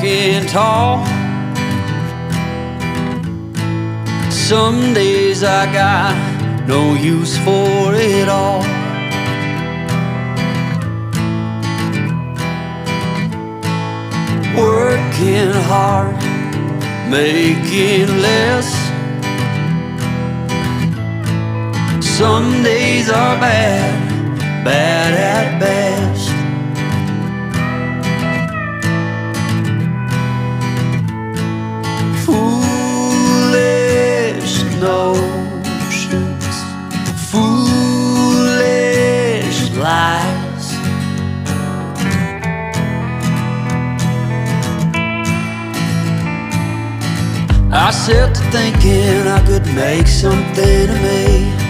walking tall. Some days I got no use for it all. Working hard, making less. Some days are bad, bad at best. Foolish notions, foolish lies. I set to thinking I could make something of me.